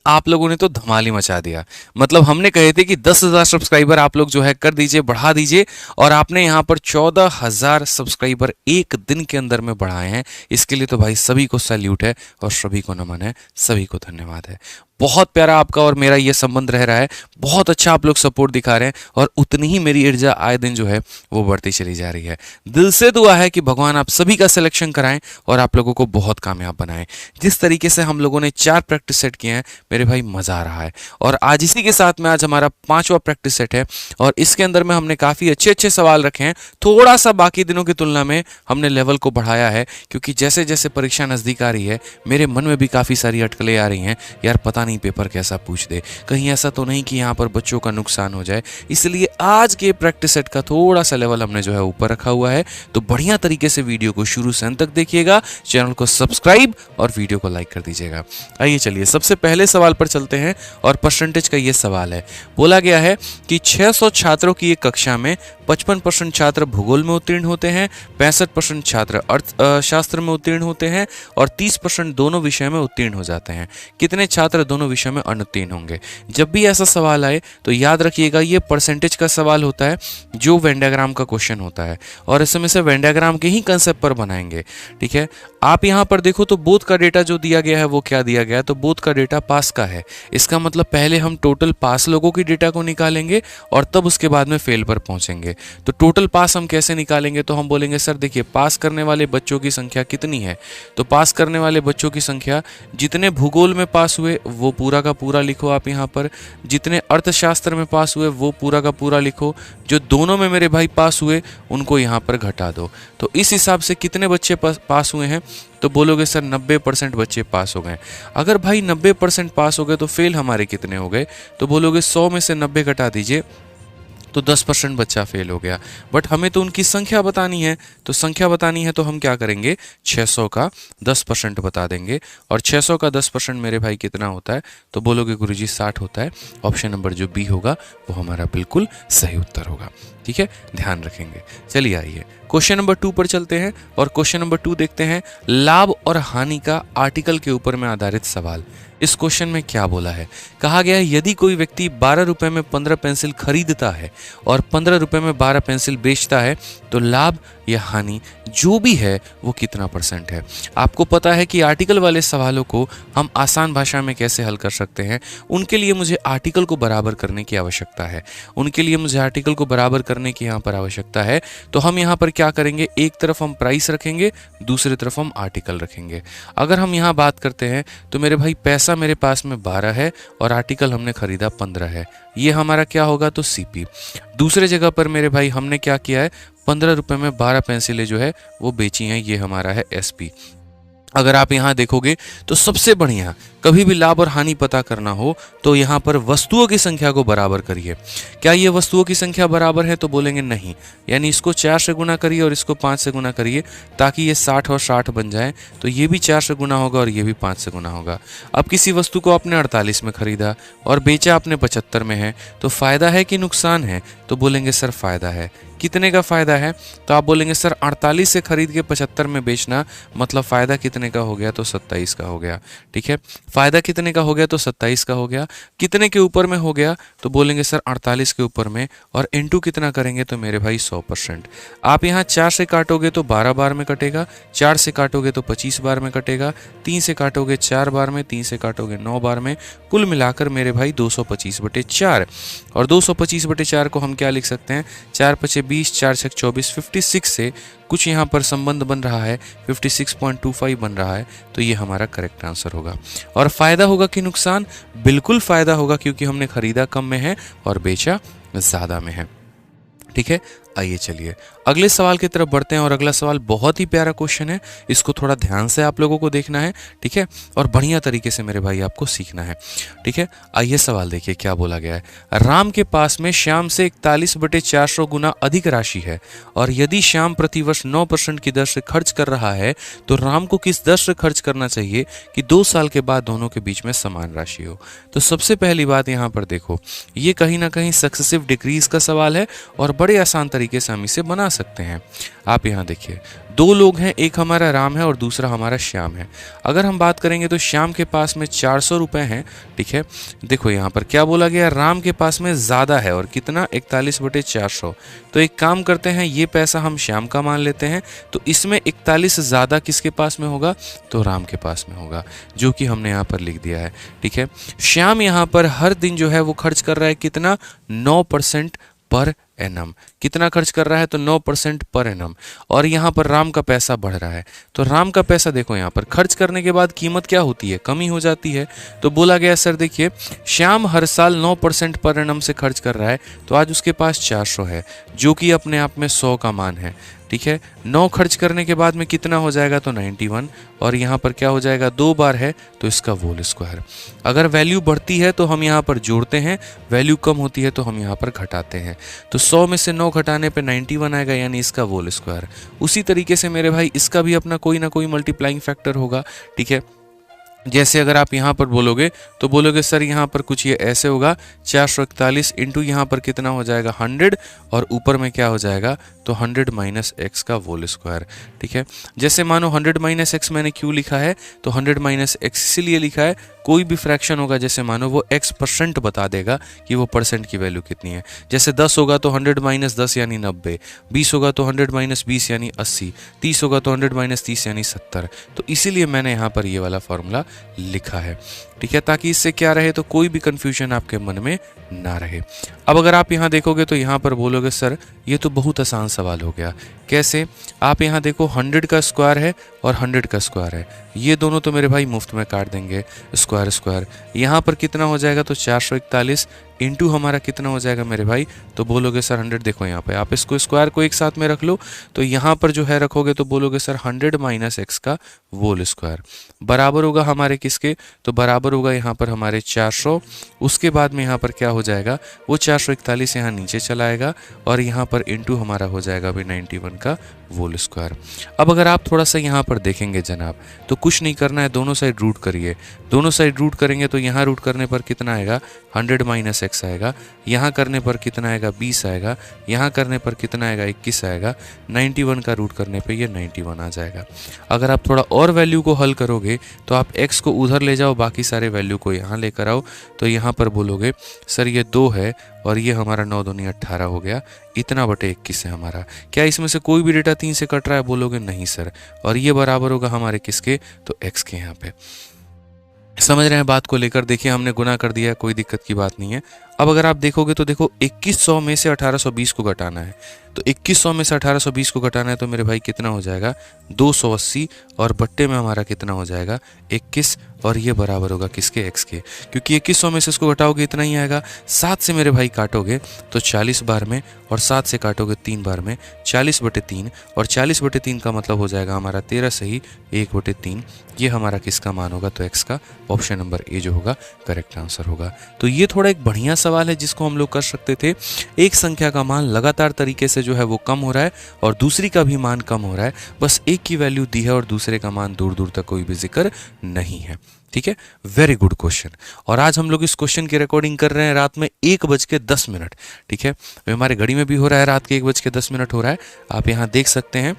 आप लोगों ने तो धमाल ही मचा दिया। मतलब हमने कहे थे कि 10,000 सब्सक्राइबर आप लोग जो है कर दीजिए, बढ़ा दीजिए, और आपने यहाँ पर 14,000 सब्सक्राइबर एक दिन के अंदर में बढ़ाए हैं। इसके लिए तो भाई सभी को सैल्यूट है और सभी को नमन है, सभी को धन्यवाद है। बहुत प्यारा आपका और मेरा ये संबंध रह रहा है। बहुत अच्छा आप लोग सपोर्ट दिखा रहे हैं और उतनी ही मेरी ऊर्जा आए दिन जो है वो बढ़ती चली जा रही है। दिल से दुआ है कि भगवान आप सभी का सिलेक्शन कराएं और आप लोगों को बहुत कामयाब बनाएं। जिस तरीके से हम लोगों ने 4 प्रैक्टिस सेट किए हैं मेरे भाई, मजा आ रहा है। और आज इसी के साथ में आज हमारा 5वां प्रैक्टिस सेट है और इसके अंदर में हमने काफी अच्छे अच्छे सवाल रखे हैं। थोड़ा सा बाकी दिनों की तुलना में हमने लेवल को बढ़ाया है, क्योंकि जैसे जैसे परीक्षा नजदीक आ रही है मेरे मन में भी काफी सारी अटकलें आ रही हैं। यार पता नहीं पेपर कैसा पूछ दे, कहीं ऐसा तो नहीं कि यहाँ पर बच्चों का नुकसान हो जाए। इसलिए आज के प्रैक्टिस सेट का थोड़ा सा लेवल हमने जो है ऊपर रखा हुआ है। तो बढ़िया तरीके से वीडियो को शुरू से अंत तक देखिएगा, चैनल को सब्सक्राइब और वीडियो को लाइक कर दीजिएगा। आइए चलिए सबसे पहले सवाल पर चलते हैं और परसेंटेज का ये सवाल है। बोला गया है कि 600 छात्रों की एक कक्षा में 55% छात्र भूगोल में उत्तीर्ण होते हैं, 65% छात्र अर्थशास्त्र में उत्तीर्ण होते हैं और 30% दोनों विषय में उत्तीर्ण हो जाते हैं। कितने छात्र दोनों विषय में अनुत्तीर्ण होंगे? जब भी ऐसा सवाल आए तो याद रखिएगा ये परसेंटेज का सवाल होता है, जो वेन डायग्राम का क्वेश्चन होता है, और इसमें से वेन डायग्राम के ही कंसेप्ट पर बनाएंगे। ठीक है, आप यहाँ पर देखो तो बोथ का डेटा जो दिया गया है वो क्या दिया गया है, तो बोथ का डेटा पास का है। इसका मतलब पहले हम टोटल पास लोगों की डेटा को निकालेंगे और तब उसके बाद में फेल पर पहुंचेंगे। तो टोटल पास हम कैसे निकालेंगे? तो हम बोलेंगे सर देखिए पास करने वाले बच्चों की संख्या कितनी है, तो पास करने वाले बच्चों की संख्या, जितने भूगोल में पास हुए वो पूरा का पूरा लिखो आप यहाँ पर, जितने अर्थशास्त्र में पास हुए वो पूरा का पूरा लिखो, जो दोनों में मेरे भाई पास हुए उनको यहाँ पर घटा दो। तो इस हिसाब से कितने बच्चे पास हुए हैं, तो बोलोगे सर 90% बच्चे पास हो गए। अगर भाई 90% पास हो गए तो फेल हमारे कितने हो गए, तो बोलोगे 100 में से 90 घटा दीजिए तो 10% बच्चा फेल हो गया। बट हमें तो उनकी संख्या बतानी है, तो संख्या बतानी है तो हम क्या करेंगे, 600 का 10% बता देंगे। और 600 का 10% मेरे भाई कितना होता है, तो बोलोगे गुरुजी 60 होता है। ऑप्शन नंबर जो बी होगा वो हमारा बिल्कुल सही उत्तर होगा। ठीक है, ध्यान रखेंगे। चलिए आइए क्वेश्चन नंबर 2 पर चलते हैं और क्वेश्चन नंबर 2 देखते हैं। लाभ और हानि का आर्टिकल के ऊपर में आधारित सवाल। इस क्वेश्चन में क्या बोला है? कहा गया है यदि कोई व्यक्ति 12 रुपए में 15 पेंसिल खरीदता है और 15 रुपए में 12 पेंसिल बेचता है तो लाभ या हानि जो भी है वो कितना % है। आपको पता है कि आर्टिकल वाले सवालों को हम आसान भाषा में कैसे हल कर सकते हैं। उनके लिए मुझे आर्टिकल को बराबर करने की आवश्यकता है, उनके लिए मुझे आर्टिकल को बराबर करने की यहाँ पर आवश्यकता है। तो हम यहाँ पर क्या करेंगे, एक तरफ हम प्राइस रखेंगे, दूसरी तरफ हम आर्टिकल रखेंगे। अगर हम यहाँ बात करते हैं तो मेरे भाई पैसा मेरे पास में 12 है और आर्टिकल हमने खरीदा 15 है, ये हमारा क्या होगा, तो सीपी। दूसरे जगह पर मेरे भाई हमने क्या किया है, 15 रुपए में 12 पेंसिलें जो है वो बेची हैं, ये हमारा है एसपी। अगर आप यहाँ देखोगे तो सबसे बढ़िया, कभी भी लाभ और हानि पता करना हो तो यहाँ पर वस्तुओं की संख्या को बराबर करिए। क्या ये वस्तुओं की संख्या बराबर है, तो बोलेंगे नहीं, यानी इसको 4 से गुना करिए और इसको 5 से गुना करिए ताकि ये 60 और 60 बन जाए। तो ये भी 4 से गुना होगा और ये भी 5 से गुना होगा। अब किसी वस्तु को आपने 48 में खरीदा और बेचा आपने 75 में है, तो फायदा है कि नुकसान है, तो बोलेंगे सर फायदा है। कितने का फायदा है, तो आप बोलेंगे सर 48 से खरीद के 75 में बेचना, मतलब फायदा कितने का हो गया, तो 27 का हो गया। ठीक है, फायदा कितने का हो गया, तो 27 का हो गया। कितने के ऊपर में हो गया, तो बोलेंगे सर 48 के ऊपर में, और इनटू कितना करेंगे, तो मेरे भाई 100%। आप यहाँ 4 से काटोगे तो 12 बार में कटेगा, 4 से काटोगे तो 25 बार में कटेगा, 3 से काटोगे 4 बार में, 3 से काटोगे 9 बार में, कुल मिलाकर मेरे भाई 225/4। और 225/4 को हम क्या लिख सकते हैं, 4 × 20, 4 × 24, 56 से कुछ यहाँ पर संबंध बन रहा है, 56.25 बन रहा है, तो ये हमारा करेक्ट आंसर होगा। और फायदा होगा कि नुकसान, बिल्कुल फायदा होगा क्योंकि हमने खरीदा कम में है और बेचा ज़्यादा में है। ठीक है, आइए चलिए अगले सवाल की तरफ बढ़ते हैं और अगला सवाल बहुत ही प्यारा क्वेश्चन है, इसको थोड़ा ध्यान से आप लोगों को देखना है। ठीक है, और बढ़िया तरीके से मेरे भाई आपको सीखना है। ठीक है, आइए सवाल देखिए क्या बोला गया है। राम के पास में श्याम से 41/400 गुना अधिक राशि है और यदि श्याम प्रतिवर्ष 9% की दर से खर्च कर रहा है तो राम को किस दर से खर्च करना चाहिए कि 2 साल के बाद दोनों के बीच में समान राशि हो। तो सबसे पहली बात यहाँ पर देखो, ये कहीं ना कहीं सक्सेसिव डिक्रीज का सवाल है और बड़े आसान तरीके से हम इसे बना सकते हैं। आप यहाँ देखिए, दो लोग हैं, एक हमारा राम है और दूसरा हमारा श्याम है। अगर हम बात करेंगे तो श्याम के पास में 400 रुपये हैं, ठीक है। देखो यहाँ पर क्या बोला गया, राम के पास में ज़्यादा है और कितना, 41/400। तो एक काम करते हैं, ये पैसा हम श्याम का मान लेते हैं, तो इसमें 41 ज़्यादा किसके पास में होगा, तो राम के पास में होगा, जो कि हमने यहाँ पर लिख दिया है, ठीक है। श्याम यहाँ पर हर दिन जो है वो खर्च कर रहा है कितना, 9% पर एनम। कितना खर्च कर रहा है, तो 9% पर एनम। और यहाँ पर राम का पैसा बढ़ रहा है, तो राम का पैसा देखो यहाँ पर खर्च करने के बाद कीमत क्या होती है, कमी हो जाती है। तो बोला गया सर देखिए, श्याम हर साल 9% पर एनम से खर्च कर रहा है, तो आज उसके पास 400 है, जो कि अपने आप में 100 का मान है, ठीक है। 9 खर्च करने के बाद में कितना हो जाएगा, तो 91। और यहाँ पर क्या हो जाएगा, 2 बार है तो इसका होल स्क्वायर। अगर वैल्यू बढ़ती है तो हम यहाँ पर जोड़ते हैं, वैल्यू कम होती है तो हम यहाँ पर घटाते हैं। तो 100 में से 9 घटाने पे 91 आएगा, यानी इसका होल स्क्वायर। उसी तरीके से मेरे भाई इसका भी अपना कोई ना कोई मल्टीप्लाइंग फैक्टर होगा, ठीक है। जैसे अगर आप यहाँ पर बोलोगे तो बोलोगे सर यहाँ पर कुछ ये ऐसे होगा, 441 इंटू यहाँ पर कितना हो जाएगा, 100, और ऊपर में क्या हो जाएगा, तो 100 माइनस एक्स का होल स्क्वायर, ठीक है। जैसे मानो 100 माइनस एक्स मैंने क्यों लिखा है, तो 100 माइनस एक्स इसीलिए लिखा है, कोई भी फ्रैक्शन होगा जैसे मानो वो x % बता देगा कि वो परसेंट की वैल्यू कितनी है। जैसे 10 होगा तो 100 माइनस 10 यानी 90, 20 होगा तो 100 माइनस 20 यानी 80, 30 होगा तो 100 माइनस 30 यानी 70। तो इसीलिए मैंने यहाँ पर ये वाला फॉर्मूला लिखा है, ठीक है, ताकि इससे क्या रहे, तो कोई भी कंफ्यूजन आपके मन में ना रहे। अब अगर आप यहाँ देखोगे तो यहाँ पर बोलोगे सर ये तो बहुत आसान सवाल हो गया, कैसे। आप यहाँ देखो 100 का स्क्वायर है और 100 का स्क्वायर है, ये दोनों तो मेरे भाई मुफ्त में काट देंगे, स्क्वायर स्क्वायर। यहाँ पर कितना हो जाएगा, तो 441 इंटू हमारा कितना हो जाएगा मेरे भाई, तो बोलोगे सर 100, देखो यहाँ पे आप इसको स्क्वायर को एक साथ में रख लो, तो यहाँ पर जो है रखोगे तो बोलोगे सर 100 माइनस एक्स का होल स्क्वायर बराबर होगा हमारे किसके, तो बराबर होगा यहाँ पर हमारे 400। उसके बाद में यहाँ पर क्या हो जाएगा, वो 441 यहाँ नीचे चलाएगा और यहाँ पर इंटू हमारा हो जाएगा भाई 91 का होल स्क्वायर। अब अगर आप थोड़ा सा यहाँ पर देखेंगे जनाब, तो कुछ नहीं करना है, दोनों साइड रूट करिए। दोनों साइड रूट करेंगे तो यहाँ रूट करने पर कितना आएगा, 100 माइनस एक्स आएगा, यहाँ करने पर कितना आएगा, 20 आएगा, यहाँ करने पर कितना आएगा, 21 आएगा, 91 का रूट करने पे ये 91 आ जाएगा। अगर आप थोड़ा और वैल्यू को हल करोगे तो आप x को उधर ले जाओ, बाकी सारे वैल्यू को यहाँ लेकर आओ, तो यहाँ पर बोलोगे सर ये 2 है और ये हमारा 9 दूनी 18 हो गया, इतना बटे 21 है हमारा। क्या इसमें से कोई भी डेटा 3 से कट रहा है, बोलोगे नहीं सर, और ये बराबर होगा हमारे किसके, तो x के। यहाँ पे समझ रहे हैं बात को लेकर, देखिए हमने गुना कर दिया, कोई दिक्कत की बात नहीं है। अब अगर आप देखोगे तो देखो 2100 में से 1820 को घटाना है, तो 2100 में से 1820 को घटाना है तो मेरे भाई कितना हो जाएगा, 280, और बट्टे में हमारा कितना हो जाएगा, 21, और ये बराबर होगा किसके, x के। क्योंकि 2100 में से इसको घटाओगे इतना ही आएगा, 7 से मेरे भाई काटोगे तो 40 बार में, और 7 से काटोगे 3 बार में, 40/3, और 40/3 का मतलब हो जाएगा हमारा 13 सही 1/3। ये हमारा किसका मान होगा, तो x का। ऑप्शन नंबर ए जो होगा करेक्ट आंसर होगा। तो ये थोड़ा एक बढ़िया सवाल है जिसको हम लोग कर सकते थे। एक संख्या का मान लगातार तरीके से जो है वो कम हो रहा है और दूसरी का भी मान कम हो रहा है, बस एक की वैल्यू दी है और दूसरे का मान दूर दूर तक कोई भी जिक्र नहीं है, ठीक है। Very good question. और आज हम लोग इस क्वेश्चन की रिकॉर्डिंग कर रहे हैं रात में 1:10, ठीक है। हमारे घड़ी में भी हो रहा है रात के 1:10 हो रहा है, आप यहाँ देख सकते हैं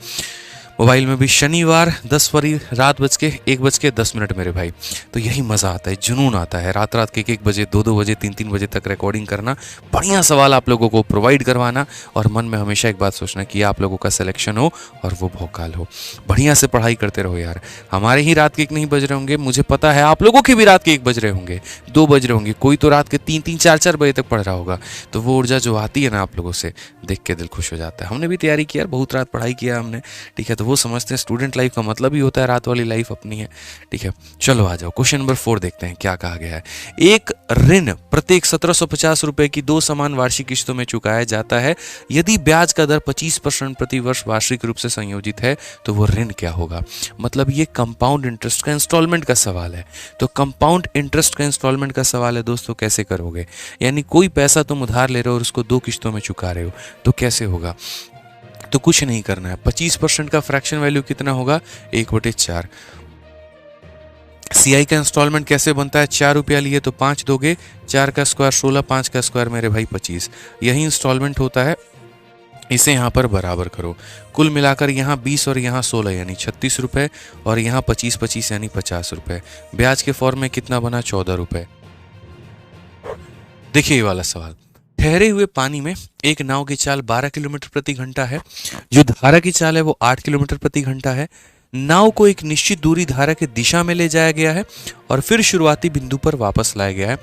मोबाइल में भी, शनिवार 10 फरवरी रात 1:10 मेरे भाई। तो यही मज़ा आता है, जुनून आता है, रात रात के 1 बजे 2 बजे 3 बजे तक रिकॉर्डिंग करना, बढ़िया सवाल आप लोगों को प्रोवाइड करवाना, और मन में हमेशा एक बात सोचना कि आप लोगों का सिलेक्शन हो और वो भौकाल हो। बढ़िया से पढ़ाई करते रहो यार, हमारे ही रात के 1 नहीं बज रहे होंगे, मुझे पता है आप लोगों के भी रात के 1 बज रहे होंगे, 2 बज रहे होंगे, कोई तो रात के 3 4 बजे तक पढ़ रहा होगा। तो वो ऊर्जा जो आती है ना आप लोगों से, देख के दिल खुश हो जाता है। हमने भी तैयारी की यार, बहुत रात पढ़ाई किया हमने, ठीक है। तो वो समझते हैं स्टूडेंट लाइफ का मतलब ही होता है रात वाली लाइफ अपनी है, ठीक है। चलो आ जाओ, क्वेश्चन नंबर 4 देखते हैं क्या कहा गया है। एक ऋण प्रत्येक 1750 रुपए की 2 समान वार्षिक किस्तों में चुकाया जाता है। यदि ब्याज का दर 25% प्रति वर्ष वार्षिक रूप से संयोजित है तो वो ऋण क्या होगा। मतलब ये कंपाउंड इंटरेस्ट का इंस्टॉलमेंट का सवाल है। तो कंपाउंड इंटरेस्ट का इंस्टॉलमेंट का सवाल है दोस्तों, कैसे करोगे। यानी कोई पैसा तुम उधार ले रहे हो और उसको 2 किस्तों में चुका रहे हो, तो कैसे होगा। तो कुछ नहीं करना है, 25% का फ्रैक्शन वैल्यू कितना होगा, 1/4। CI का इंस्टॉलमेंट कैसे बनता है, 4 रुपया लिए तो 5 दोगे, 4 का स्क्वायर 16, 5 का स्क्वायर मेरे भाई 25। यही इंस्टॉलमेंट होता है इसे यहाँ पर बराबर करो। कुल मिलाकर यहाँ 20 और यहाँ 16 यानी 36 रुपये, और यहाँ 25 यानी 50 रुपये। ब्याज के फॉर्म में कितना बना? 14 रुपये। देखिए ये वाला सवाल, ठहरे हुए पानी में एक नाव की चाल 12 किलोमीटर प्रति घंटा है, जो धारा की चाल है वो 8 किलोमीटर प्रति घंटा है। नाव को एक निश्चित दूरी धारा की दिशा में ले जाया गया है और फिर शुरुआती बिंदु पर वापस लाया गया है।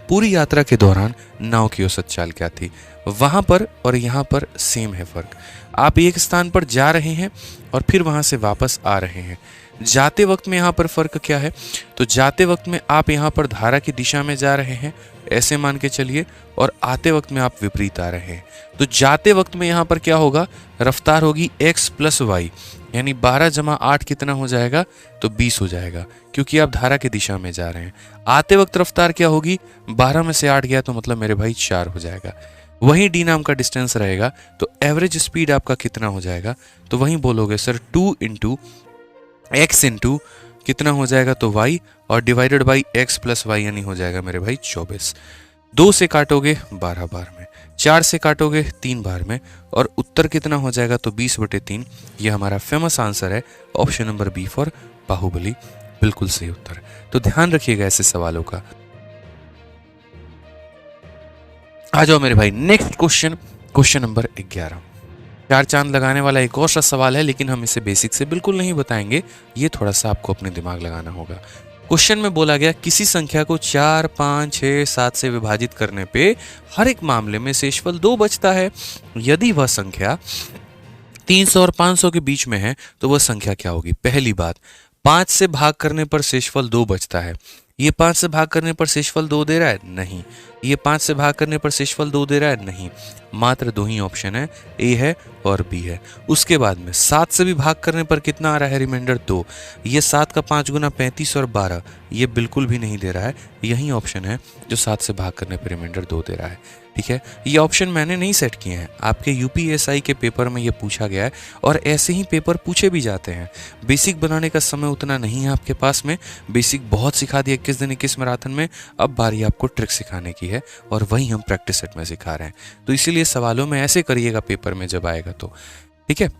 पूरी यात्रा के दौरान नाव की औसत चाल क्या थी? वहां पर और यहाँ पर सेम है फर्क। आप एक स्थान पर जा रहे हैं और फिर वहां से वापस आ रहे हैं। जाते वक्त में यहाँ पर फर्क क्या है? तो जाते वक्त में आप यहाँ पर धारा की दिशा में जा रहे हैं, ऐसे मान के चलिए, और आते वक्त में आप विपरीत आ रहे हैं। तो जाते वक्त में यहाँ पर क्या होगा? रफ्तार होगी x + y, यानी 12 + 8 कितना हो जाएगा? तो 20 हो जाएगा, क्योंकि आप धारा की दिशा में जा रहे हैं। आते वक्त रफ्तार क्या होगी? 12 में से 8 गया तो मतलब मेरे भाई 4 हो जाएगा। वहीं d नाम का डिस्टेंस रहेगा, तो एवरेज स्पीड आपका कितना हो जाएगा? तो वहीं बोलोगे सर 2 × x × कितना हो जाएगा? तो y, और डिवाइडेड बाई x + y, यानी हो जाएगा मेरे भाई 24। 2 से काटोगे 12 बार में, 4 से काटोगे 3 बार में, और उत्तर कितना हो जाएगा? तो 20/3। ये हमारा फेमस आंसर है, option number B for Baahubali, बिल्कुल सही उत्तर। तो ध्यान रखिएगा ऐसे सवालों का। आ जाओ मेरे भाई नेक्स्ट क्वेश्चन, क्वेश्चन नंबर 11। 4 चांद लगाने वाला एक और सा सवाल है, लेकिन हम इसे बेसिक से बिल्कुल नहीं बताएंगे, ये थोड़ा सा आपको अपने दिमाग लगाना होगा। क्वेश्चन में बोला गया किसी संख्या को 4, 5, 6, 7 से विभाजित करने पे हर एक मामले में शेषफल 2 बचता है। यदि वह संख्या 300 और 500 के बीच में है तो वह संख्या क्या होगी? पहली बात, 5 से भाग करने पर शेषफल 2 बचता है। ये 5 से भाग करने पर शेषफल 2 दे रहा है? नहीं। ये 5 से भाग करने पर शेषफल 2 दे रहा है? नहीं। मात्र 2 ही ऑप्शन है, ए है और बी है। उसके बाद में 7 से भी भाग करने पर कितना आ रहा है? रिमाइंडर 2। ये 7 का 5 गुना 35 और 12, ये बिल्कुल भी नहीं दे रहा है। यही ऑप्शन है जो 7 से भाग करने पर रिमाइंडर 2 दे रहा है। ठीक है, ये ऑप्शन मैंने नहीं सेट किए हैं, आपके यूपीएसआई के पेपर में ये पूछा गया है, और ऐसे ही पेपर पूछे भी जाते हैं। बेसिक बनाने का समय उतना नहीं है आपके पास में, बेसिक बहुत सिखा दिया 21 दिन 21 मैराथन में, अब बारी आपको ट्रिक सिखाने की है, और वही हम प्रैक्टिस सेट में सिखा रहे हैं। तो इसीलिए सवालों में ऐसे करिएगा पेपर में जब आएगा तो। ठीक है,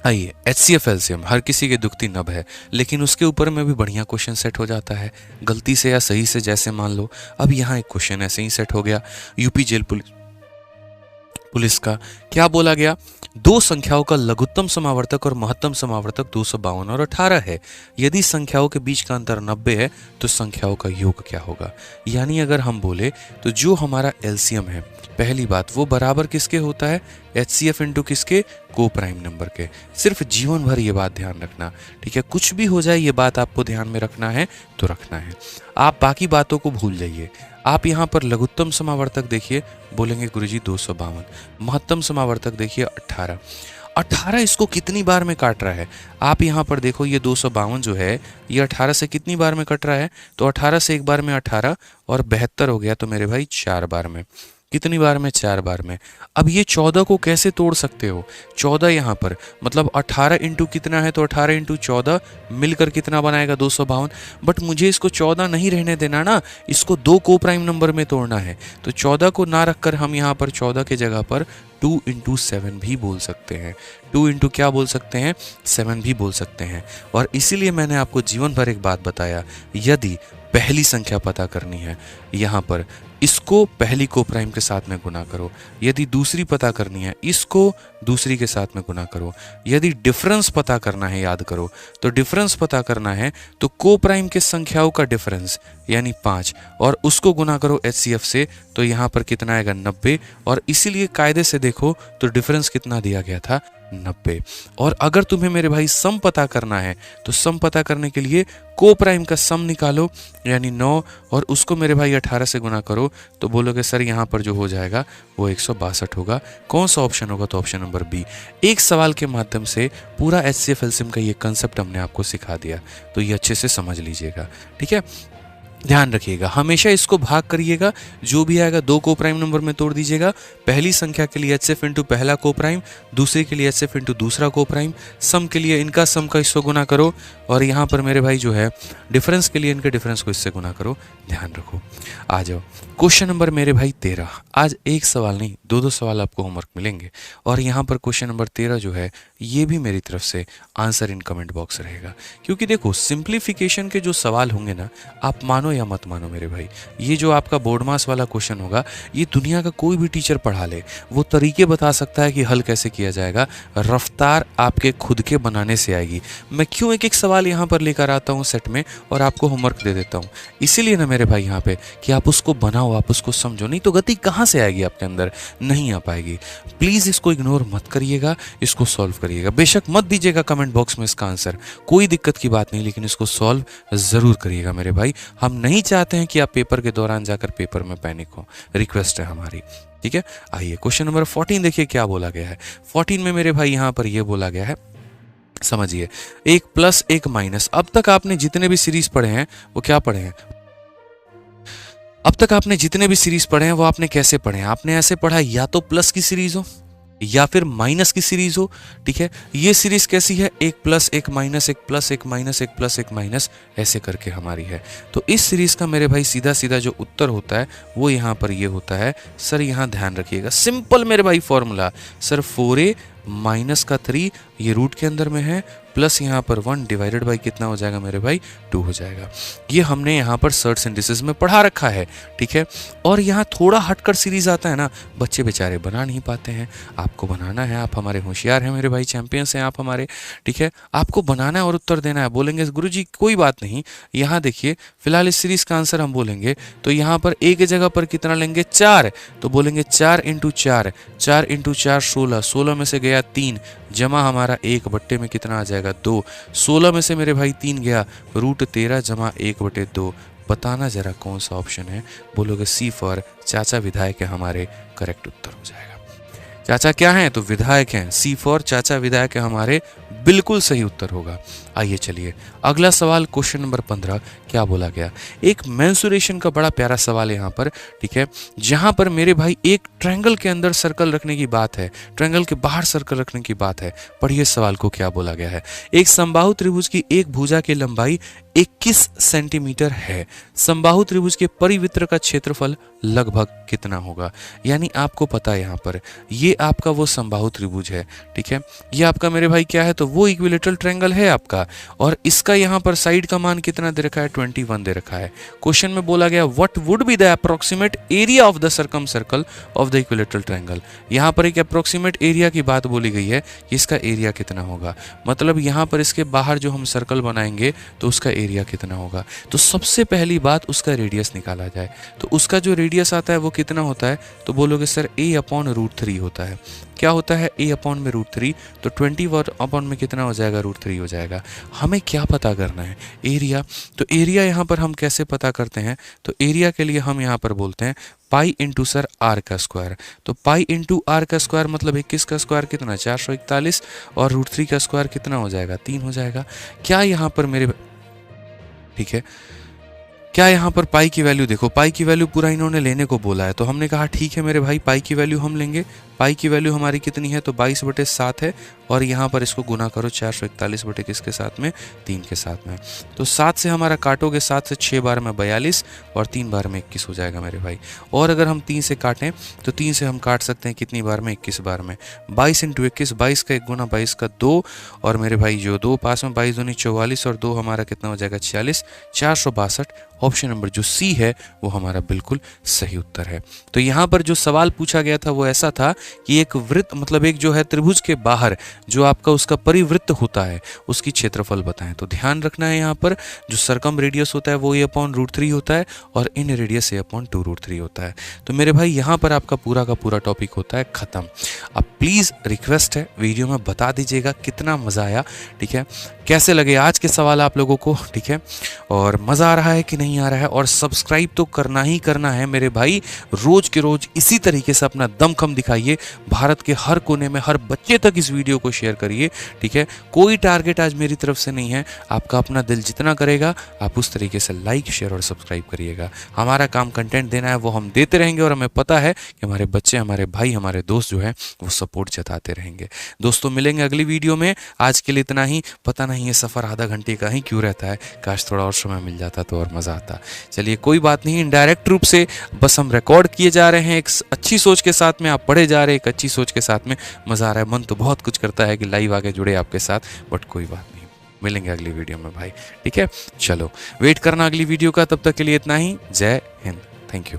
आइए HCF LCM हर किसी के दुखती नब है, लेकिन उसके ऊपर में भी बढ़िया क्वेश्चन सेट हो जाता है, गलती से या सही से, जैसे मान लो अब यहाँ एक क्वेश्चन ऐसे ही सेट हो गया। यूपी जेल पुलिस का क्या बोला गया? 2 संख्याओं का लघुत्तम समावर्तक और महत्तम समावर्तक 252 और 18 है। यदि संख्याओं के बीच का अंतर 90 है तो संख्याओं का योग क्या होगा? यानी अगर हम बोले तो जो हमारा LCM है, पहली बात वो बराबर किसके होता है? HCF इंटू किसके? को प्राइम नंबर के। सिर्फ जीवन भर ये बात ध्यान रखना, ठीक है? कुछ भी हो जाए ये बात आपको ध्यान में रखना है तो रखना है, आप बाकी बातों को भूल जाइए। आप यहाँ पर लघुत्तम समावर्तक देखिए, बोलेंगे गुरुजी 252। महत्तम समावर्तक देखिए 18। 18 इसको कितनी बार में काट रहा है? आप यहाँ पर देखो, ये 252 जो है ये 18 से कितनी बार में कट रहा है? तो 18 से एक बार में 18 और 72 हो गया तो मेरे भाई 4 बार में। कितनी बार में? 4 बार में। अब ये 14 को कैसे तोड़ सकते हो? 14 यहाँ पर मतलब 18 इंटू कितना है? तो 18 इंटू 14 मिलकर कितना बनाएगा? 252। बट मुझे इसको 14 नहीं रहने देना ना, इसको 2 को प्राइम नंबर में तोड़ना है। तो 14 को ना रखकर हम यहाँ पर 14 के जगह पर 2 × 7 भी बोल सकते हैं। 2 × क्या बोल सकते हैं? 7 भी बोल सकते हैं। और इसीलिए मैंने आपको जीवन भर एक बात बताया, यदि पहली संख्या पता करनी है, यहाँ पर इसको पहली को प्राइम के साथ में गुना करो। यदि दूसरी पता करनी है, इसको दूसरी के साथ में गुना करो। यदि डिफरेंस पता करना है, याद करो, तो डिफरेंस पता करना है तो को प्राइम के संख्याओं का डिफरेंस यानी 5 और उसको गुना करो HCF से, तो यहाँ पर कितना आएगा? 90। और इसीलिए कायदे से देखो तो डिफरेंस कितना दिया गया था? 90। और अगर तुम्हें मेरे भाई सम पता करना है तो सम पता करने के लिए को प्राइम का सम निकालो यानी 9 और उसको मेरे भाई 18 से गुना करो, तो बोलोगे सर यहाँ पर जो हो जाएगा वो 162 होगा। कौन सा ऑप्शन होगा? तो ऑप्शन नंबर बी। एक सवाल के माध्यम से पूरा HCF LCM का ये कंसेप्ट हमने आपको सिखा दिया, तो ये अच्छे से समझ लीजिएगा। ठीक है, ध्यान रखिएगा, हमेशा इसको भाग करिएगा, जो भी आएगा 2 को प्राइम नंबर में तोड़ दीजिएगा। पहली संख्या के लिए HCF इंटू पहला को प्राइम, दूसरे के लिए HCF इंटू दूसरा को प्राइम, सम के लिए इनका सम का इसको गुना करो, और यहाँ पर मेरे भाई जो है डिफरेंस के लिए इनके डिफरेंस को इससे गुना करो। ध्यान रखो। आ जाओ क्वेश्चन नंबर मेरे भाई 13। आज एक सवाल नहीं, 2 सवाल आपको होमवर्क मिलेंगे, और यहाँ पर क्वेश्चन नंबर 13 जो है ये भी मेरी तरफ से आंसर इन कमेंट बॉक्स रहेगा। क्योंकि देखो सिंप्लीफिकेशन के जो सवाल होंगे ना, आप मानो या मत मानो मेरे भाई, ये जो आपका बोर्ड मास वाला क्वेश्चन होगा, ये दुनिया का कोई भी टीचर पढ़ा ले, वो तरीके बता सकता है कि हल कैसे किया जाएगा, रफ्तार आपके खुद के बनाने से आएगी। मैं क्यों एक एक सवाल यहाँ पर लेकर आता हूँ सेट में और आपको होमवर्क दे देता हूँ, इसीलिए ना मेरे भाई यहाँ पे कि आप उसको बनाओ, आप उसको समझो, नहीं तो गति कहाँ से आएगी आपके अंदर, नहीं आ पाएगी। प्लीज़ इसको इग्नोर मत करिएगा, इसको सॉल्व करिएगा। बेशक मत दीजिएगा कमेंट बॉक्स में इसका आंसर, कोई दिक्कत की बात नहीं, लेकिन इसको सॉल्व ज़रूर करिएगा मेरे भाई। हम नहीं चाहते हैं कि आप पेपर के दौरान जाकर पेपर में पैनिक हो, रिक्वेस्ट है हमारी, ठीक है। आइए क्वेश्चन नंबर 14 देखिए क्या बोला गया है। 14 में मेरे भाई यहाँ पर ये बोला गया है, समझिए, एक प्लस एक माइनस। अब तक आपने जितने भी सीरीज पढ़े हैं वो क्या पढ़े हैं, अब तक आपने जितने भी सीरीज पढ़े हैं वो आपने कैसे पढ़े हैं, आपने ऐसे पढ़ा है या तो प्लस की सीरीज हो या फिर माइनस की सीरीज हो, ठीक है। ये सीरीज कैसी है, एक प्लस एक माइनस, एक प्लस एक माइनस, एक प्लस एक माइनस, ऐसे करके हमारी है। तो इस सीरीज का मेरे भाई सीधा सीधा जो उत्तर होता है वो यहाँ पर ये होता है। सर यहाँ ध्यान रखिएगा, सिंपल मेरे भाई फॉर्मूला, सर 4a माइनस का 3 ये रूट के अंदर में है, प्लस यहाँ पर 1 डिवाइडेड बाई कितना हो जाएगा मेरे भाई, 2 हो जाएगा। ये हमने यहाँ पर सर्ट सिंथेसिस में पढ़ा रखा है, ठीक है। और यहाँ थोड़ा हटकर सीरीज आता है ना, बच्चे बेचारे बना नहीं पाते हैं, आपको बनाना है, आप हमारे होशियार हैं मेरे भाई, चैंपियंस हैं आप हमारे, ठीक है। आपको बनाना है और उत्तर देना है। बोलेंगे गुरुजी कोई बात नहीं, यहाँ देखिए फिलहाल इस सीरीज का आंसर हम बोलेंगे तो यहाँ पर a की जगह पर कितना लेंगे, 4, तो बोलेंगे 4 इंटू 4, 4 इंटू 4 16, 16 में से गया 3, जमा हमारा 1 बट्टे में कितना आ जाएगा 2, 16 में से मेरे भाई 3 गया, रूट 13 जमा 1/2। बताना जरा कौन सा ऑप्शन है, बोलोगे सी फॉर चाचा विधायक है हमारे, करेक्ट उत्तर हो जाएगा। चाचा क्या हैं, तो विधायक हैं, सी फॉर चाचा विधायक है हमारे, बिल्कुल सही उत्तर होगा। आइए चलिए अगला सवाल क्वेश्चन नंबर 15 क्या बोला गया। एक मेंसुरेशन का बड़ा प्यारा सवाल है यहाँ पर, ठीक है, जहाँ पर मेरे भाई एक ट्रायंगल के अंदर सर्कल रखने की बात है, ट्रायंगल के बाहर सर्कल रखने की बात है। पढ़िए सवाल को क्या बोला गया है। एक समबाहु त्रिभुज की एक भुजा की लंबाई 21 सेंटीमीटर है, समबाहु त्रिभुज के परिवृत्त का क्षेत्रफल लगभग कितना होगा। यानी आपको पता है यहाँ पर ये आपका वो समबाहु त्रिभुज है, ठीक है, ये आपका मेरे भाई क्या है, तो वो इक्विलेटरल ट्रायंगल है आपका, और इसका यहाँ पर साइड का मान कितना दे रखा है, 21 दे रखा है। क्वेश्चन में बोला गया what would be the approximate area of the circum circle of the equilateral triangle. यहाँ पर एक अप्रोक्सीमेट एरिया की बात बोली गई है कि इसका एरिया कितना होगा, मतलब यहाँ पर इसके बाहर जो हम सर्कल बनाएंगे तो उसका एरिया कितना होगा। तो सबसे पहली बात उसका रेडियस निकाला जाए, तो उसका जो रेडियस आता है वो कितना होता है, तो बोलोगे सर a/√3 होता है। क्या होता है a/√3, तो 20 में कितना हो जाएगा, √3 हो जाएगा। हमें क्या पता करना है, एरिया। तो एरिया यहाँ पर हम कैसे पता करते हैं, तो एरिया के लिए हम यहाँ पर बोलते हैं पाई इंटू सर आर का स्क्वायर। तो पाई इंटू आर का स्क्वायर मतलब 21 का स्क्वायर कितना, 441, और √3 का स्क्वायर कितना हो जाएगा, 3 हो जाएगा। क्या यहाँ पर मेरे, ठीक है, क्या यहाँ पर पाई की वैल्यू देखो, पाई की वैल्यू पूरा इन्होंने लेने को बोला है, तो हमने कहा ठीक है मेरे भाई पाई की वैल्यू हम लेंगे। पाई की वैल्यू हमारी कितनी है, तो 22/7 है, और यहाँ पर इसको गुना करो 441 बटे किसके साथ में, 3 के साथ में। तो 7 से हमारा काटोगे, 7 से 6 बार में 42 और 3 बार में 21 हो जाएगा मेरे भाई। और अगर हम 3 से काटें तो 3 से हम काट सकते हैं कितनी बार में, 21 बार में। 22 इंटू 21, 22 का 1 गुना 22 का 2, और मेरे भाई जो 2 पास में 22 दूनी 44, और 2 हमारा कितना हो जाएगा 46, 462। ऑप्शन नंबर जो सी है वो हमारा बिल्कुल सही उत्तर है। तो यहाँ पर जो सवाल पूछा गया था वो ऐसा था कि एक वृत्त मतलब एक जो है त्रिभुज के बाहर जो आपका उसका परिवृत्त होता है उसकी क्षेत्रफल बताएं। तो ध्यान रखना है यहाँ पर जो सर्कम रेडियस होता है वो a/√3 होता है और इन रेडियस a/2√3 होता है। तो मेरे भाई यहाँ पर आपका पूरा का पूरा टॉपिक होता है खत्म। अब प्लीज़ रिक्वेस्ट है वीडियो में बता दीजिएगा कितना मज़ा आया, ठीक है। कैसे लगे आज के सवाल आप लोगों को, ठीक है, और मज़ा आ रहा है कि नहीं आ रहा है, और सब्सक्राइब तो करना ही करना है मेरे भाई। रोज के रोज इसी तरीके से अपना दमखम दिखाइए, भारत के हर कोने में हर बच्चे तक इस वीडियो को शेयर करिए, ठीक है। कोई टारगेट आज मेरी तरफ से नहीं है, आपका अपना दिल जितना करेगा आप उस तरीके से लाइक शेयर और सब्सक्राइब करिएगा। हमारा काम कंटेंट देना है, वो हम देते रहेंगे, और हमें पता है कि हमारे बच्चे, हमारे भाई, हमारे दोस्त जो है वो सपोर्ट जताते रहेंगे। दोस्तों मिलेंगे अगली वीडियो में, आज के लिए इतना ही। पता नहीं ये सफ़र आधा घंटे का ही क्यों रहता है, काश थोड़ा और समय मिल जाता तो और मज़ा आता। चलिए कोई बात नहीं, इनडायरेक्ट रूप से बस हम रिकॉर्ड किए जा रहे हैं, एक अच्छी सोच के साथ में आप पढ़े जा रहे हैं, एक अच्छी सोच के साथ में मज़ा आ रहा है। मन तो बहुत कुछ करता है कि लाइव आके जुड़े आपके साथ, बट कोई बात नहीं, मिलेंगे अगली वीडियो में भाई, ठीक है। चलो वेट करना अगली वीडियो का, तब तक के लिए इतना ही। जय हिंद, थैंक यू।